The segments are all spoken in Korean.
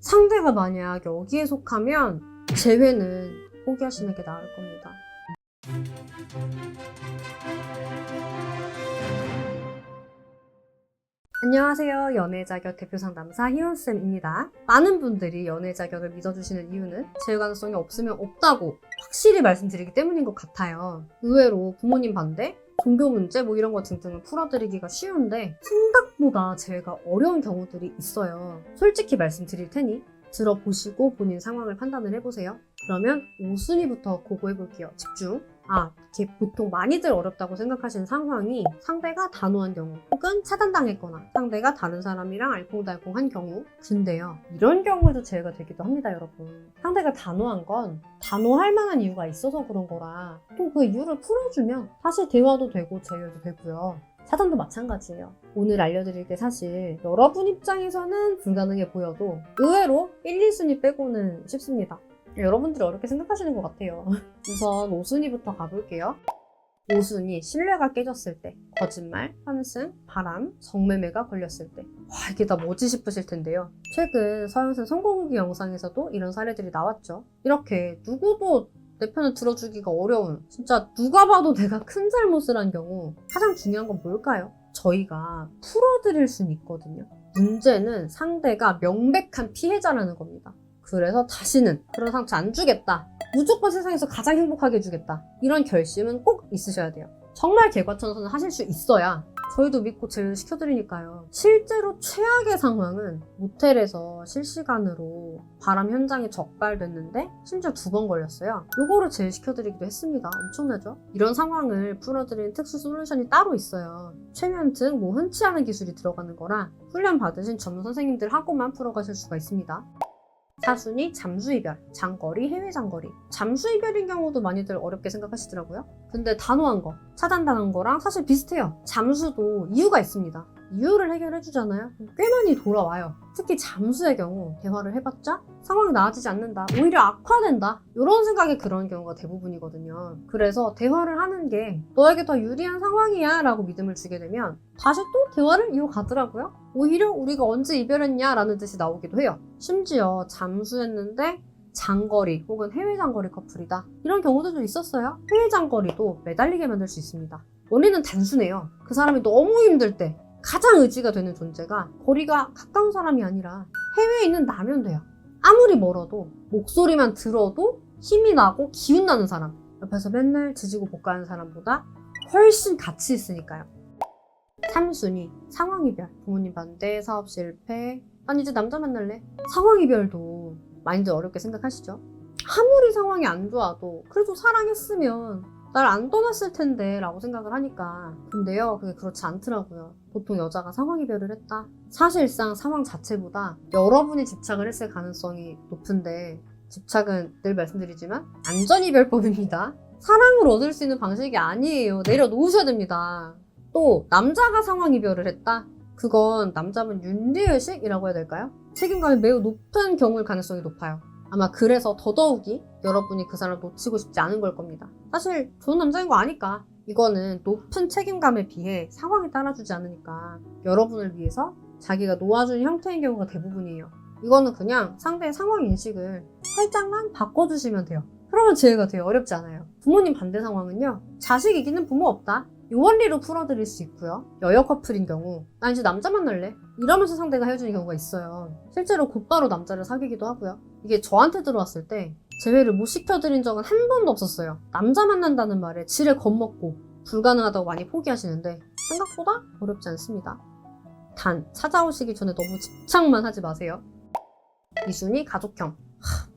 상대가 만약 여기에 속하면 재회는 포기하시는 게 나을 겁니다. 안녕하세요. 연애자격 대표상담사 희원쌤입니다. 많은 분들이 연애자격을 믿어주시는 이유는 재회 가능성이 없으면 없다고 확실히 말씀드리기 때문인 것 같아요. 의외로 부모님 반대, 종교 문제 이런 거 등등을 풀어드리기가 쉬운데 생각보다 재회가 어려운 경우들이 있어요. 솔직히 말씀드릴 테니 들어보시고 본인 상황을 판단을 해보세요. 그러면 5순위부터 고고해볼게요. 집중! 이게 보통 많이들 어렵다고 생각하시는 상황이 상대가 단호한 경우 혹은 차단당했거나 상대가 다른 사람이랑 알콩달콩한 경우. 근데요, 이런 경우에도 재회가 되기도 합니다, 여러분. 상대가 단호한 건 단호할 만한 이유가 있어서 그런 거라 또 그 이유를 풀어주면 사실 대화도 되고 재회도 되고요. 차단도 마찬가지예요. 오늘 알려드릴 게 사실 여러분 입장에서는 불가능해 보여도 의외로 1, 2순위 빼고는 쉽습니다. 여러분들이 어렵게 생각하시는 것 같아요. 우선 5순위부터 가볼게요. 5순위, 신뢰가 깨졌을 때, 거짓말, 환승, 바람, 성매매가 걸렸을 때. 이게 다 뭐지 싶으실 텐데요. 최근 서영선 선거국기 영상에서도 이런 사례들이 나왔죠. 이렇게 누구도 내 편을 들어주기가 어려운, 진짜 누가 봐도 내가 큰 잘못을 한 경우 가장 중요한 건 뭘까요? 저희가 풀어드릴 수는 있거든요. 문제는 상대가 명백한 피해자라는 겁니다. 그래서 다시는 그런 상처 안 주겠다. 무조건 세상에서 가장 행복하게 해주겠다. 이런 결심은 꼭 있으셔야 돼요. 정말 개과천선을 하실 수 있어야 저희도 믿고 제휴시켜드리니까요. 실제로 최악의 상황은 모텔에서 실시간으로 바람 현장에 적발됐는데 심지어 2번 걸렸어요. 요거를 제휴시켜드리기도 했습니다. 엄청나죠? 이런 상황을 풀어드리는 특수 솔루션이 따로 있어요. 최면 등 흔치 않은 기술이 들어가는 거라 훈련 받으신 전문 선생님들하고만 풀어가실 수가 있습니다. 4순위, 잠수이별, 장거리, 해외 장거리. 잠수이별인 경우도 많이들 어렵게 생각하시더라고요. 근데 단호한 거, 차단당한 거랑 사실 비슷해요. 잠수도 이유가 있습니다. 이유를 해결해주잖아요. 꽤 많이 돌아와요. 특히 잠수의 경우 대화를 해봤자 상황이 나아지지 않는다. 오히려 악화된다. 이런 생각이 그런 경우가 대부분이거든요. 그래서 대화를 하는 게 너에게 더 유리한 상황이야 라고 믿음을 주게 되면 다시 또 대화를 이어가더라고요. 오히려 우리가 언제 이별했냐 라는 뜻이 나오기도 해요. 심지어 잠수했는데 장거리 혹은 해외 장거리 커플이다. 이런 경우들도 있었어요. 해외 장거리도 매달리게 만들 수 있습니다. 원인은 단순해요. 그 사람이 너무 힘들 때 가장 의지가 되는 존재가 거리가 가까운 사람이 아니라 해외에 있는 나면 돼요. 아무리 멀어도 목소리만 들어도 힘이 나고 기운 나는 사람, 옆에서 맨날 지지고 볶아하는 사람보다 훨씬 가치 있으니까요. 3순위, 상황이별, 부모님 반대, 사업 실패, 난 이제 남자 만날래. 상황이별도 많이들 어렵게 생각하시죠? 아무리 상황이 안 좋아도 그래도 사랑했으면 날 안 떠났을 텐데 라고 생각을 하니까. 근데요, 그게 그렇지 않더라고요. 보통 여자가 상황이별을 했다. 사실상 상황 자체보다 여러분이 집착을 했을 가능성이 높은데 집착은 늘 말씀드리지만 안전이별법입니다. 사랑을 얻을 수 있는 방식이 아니에요. 내려놓으셔야 됩니다. 또 남자가 상황이별을 했다? 그건 남자분 윤리의식이라고 해야 될까요? 책임감이 매우 높은 경우일 가능성이 높아요. 아마 그래서 더더욱이 여러분이 그 사람을 놓치고 싶지 않은 걸 겁니다. 사실 좋은 남자인 거 아니까. 이거는 높은 책임감에 비해 상황이 따라주지 않으니까 여러분을 위해서 자기가 놓아주는 형태인 경우가 대부분이에요. 이거는 그냥 상대의 상황 인식을 살짝만 바꿔주시면 돼요. 그러면 재회가 되게 어렵지 않아요. 부모님 반대 상황은요, 자식 이기는 부모 없다. 이 원리로 풀어드릴 수 있고요. 여여 커플인 경우 난 이제 남자 만날래 이러면서 상대가 헤어지는 경우가 있어요. 실제로 곧바로 남자를 사귀기도 하고요. 이게 저한테 들어왔을 때 재회를 못 시켜드린 적은 한 번도 없었어요. 남자 만난다는 말에 지레 겁먹고 불가능하다고 많이 포기하시는데 생각보다 어렵지 않습니다. 단 찾아오시기 전에 너무 집착만 하지 마세요. 2순위, 가족형.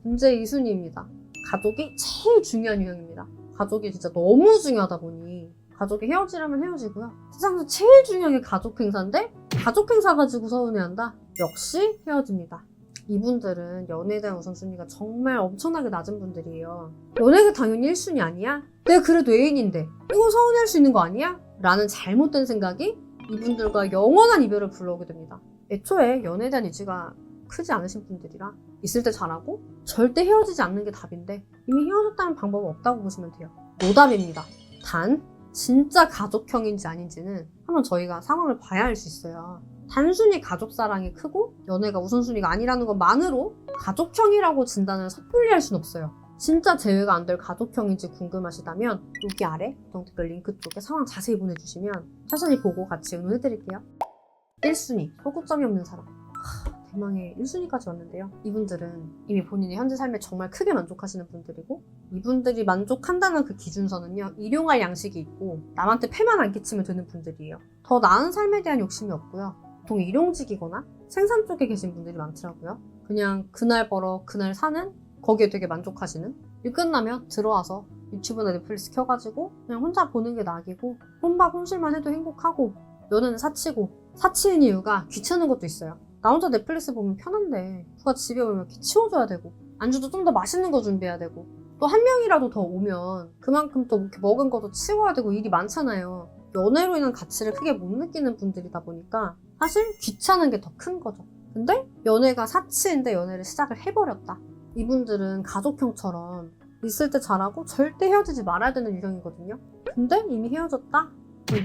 문제 2순위입니다. 가족이 제일 중요한 유형입니다. 가족이 진짜 너무 중요하다 보니 가족이 헤어지려면 헤어지고요. 세상에서 제일 중요한 게 가족 행사인데 가족 행사 가지고 서운해한다? 역시 헤어집니다. 이분들은 연애에 대한 우선순위가 정말 엄청나게 낮은 분들이에요. 연애가 당연히 1순위 아니야? 내가 그래도 애인인데 이건 서운해할 수 있는 거 아니야? 라는 잘못된 생각이 이분들과 영원한 이별을 불러오게 됩니다. 애초에 연애에 대한 의지가 크지 않으신 분들이라 있을 때 잘하고 절대 헤어지지 않는 게 답인데 이미 헤어졌다는 방법은 없다고 보시면 돼요. 노답입니다. 단 진짜 가족형인지 아닌지는 한번 저희가 상황을 봐야 알 수 있어요. 단순히 가족 사랑이 크고 연애가 우선순위가 아니라는 것만으로 가족형이라고 진단을 섣불리 할 순 없어요. 진짜 제외가 안 될 가족형인지 궁금하시다면 여기 아래 고정 댓글 링크 쪽에 상황 자세히 보내주시면 천천히 보고 같이 의논해드릴게요. 1순위, 소구점이 없는 사람. 대망의 1순위까지 왔는데요. 이분들은 이미 본인의 현재 삶에 정말 크게 만족하시는 분들이고 이분들이 만족한다는 그 기준선은요. 일용할 양식이 있고 남한테 폐만 안 끼치면 되는 분들이에요. 더 나은 삶에 대한 욕심이 없고요. 보통 일용직이거나 생산 쪽에 계신 분들이 많더라고요. 그냥 그날 벌어 그날 사는 거기에 되게 만족하시는 일 끝나면 들어와서 유튜브나 넷플릭스 켜가지고 그냥 혼자 보는 게 낙이고 혼밥 혼술만 해도 행복하고 연애는 사치는 이유가 귀찮은 것도 있어요. 나 혼자 넷플릭스 보면 편한데 누가 집에 오면 이렇게 치워줘야 되고 안주도 좀 더 맛있는 거 준비해야 되고 또 한 명이라도 더 오면 그만큼 또 이렇게 먹은 것도 치워야 되고 일이 많잖아요. 연애로 인한 가치를 크게 못 느끼는 분들이다 보니까 사실 귀찮은 게 더 큰 거죠. 근데 연애가 사치인데 연애를 시작을 해버렸다. 이분들은 가족형처럼 있을 때 잘하고 절대 헤어지지 말아야 되는 유형이거든요. 근데 이미 헤어졌다?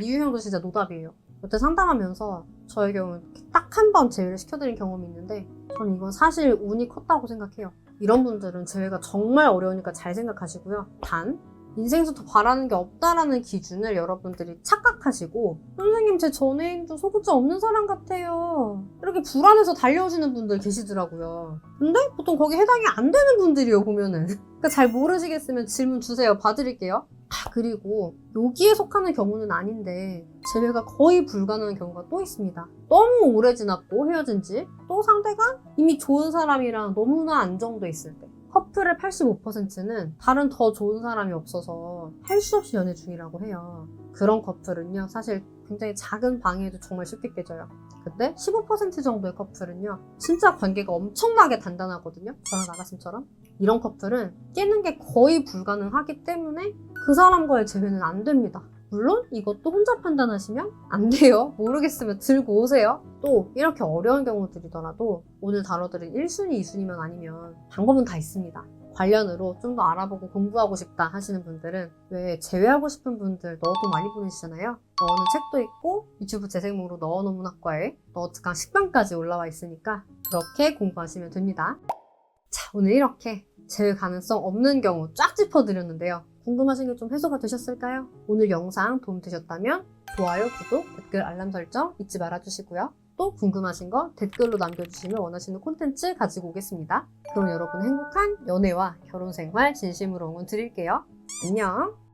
이 유형도 진짜 노답이에요. 여태 상담하면서 저의 경우는 딱 한 번 제외를 시켜드린 경험이 있는데 저는 이건 사실 운이 컸다고 생각해요. 이런 분들은 제외가 정말 어려우니까 잘 생각하시고요. 단 인생에서 더 바라는 게 없다라는 기준을 여러분들이 착각하시고 선생님 제 전애인도 소구점 없는 사람 같아요 이렇게 불안해서 달려오시는 분들 계시더라고요. 근데 보통 거기 해당이 안 되는 분들이요 보면은. 그러니까 잘 모르시겠으면 질문 주세요. 봐드릴게요. 그리고 여기에 속하는 경우는 아닌데 재회가 거의 불가능한 경우가 또 있습니다. 너무 오래 지났고 헤어진 지 또 상대가 이미 좋은 사람이랑 너무나 안정돼 있을 때 커플의 85%는 다른 더 좋은 사람이 없어서 할 수 없이 연애 중이라고 해요. 그런 커플은요 사실 굉장히 작은 방해도 정말 쉽게 깨져요. 근데 15% 정도의 커플은요 진짜 관계가 엄청나게 단단하거든요. 저랑 나가심처럼. 이런 커플은 깨는 게 거의 불가능하기 때문에 그 사람과의 재회는 안 됩니다. 물론 이것도 혼자 판단하시면 안 돼요. 모르겠으면 들고 오세요. 또 이렇게 어려운 경우들이더라도 오늘 다뤄드릴 1순위, 2순위만 아니면 방법은 다 있습니다. 관련으로 좀 더 알아보고 공부하고 싶다 하시는 분들은 왜 제외하고 싶은 분들 너도 많이 보내시잖아요. 너는 책도 있고 유튜브 재생목으로 너는 문학과에 너 특강 식빵까지 올라와 있으니까 그렇게 공부하시면 됩니다. 자, 오늘 이렇게 제외 가능성 없는 경우 쫙 짚어드렸는데요. 궁금하신 게 좀 해소가 되셨을까요? 오늘 영상 도움되셨다면 좋아요, 구독, 댓글, 알람 설정 잊지 말아주시고요. 또 궁금하신 거 댓글로 남겨주시면 원하시는 콘텐츠 가지고 오겠습니다. 그럼 여러분 행복한 연애와 결혼 생활 진심으로 응원 드릴게요. 안녕!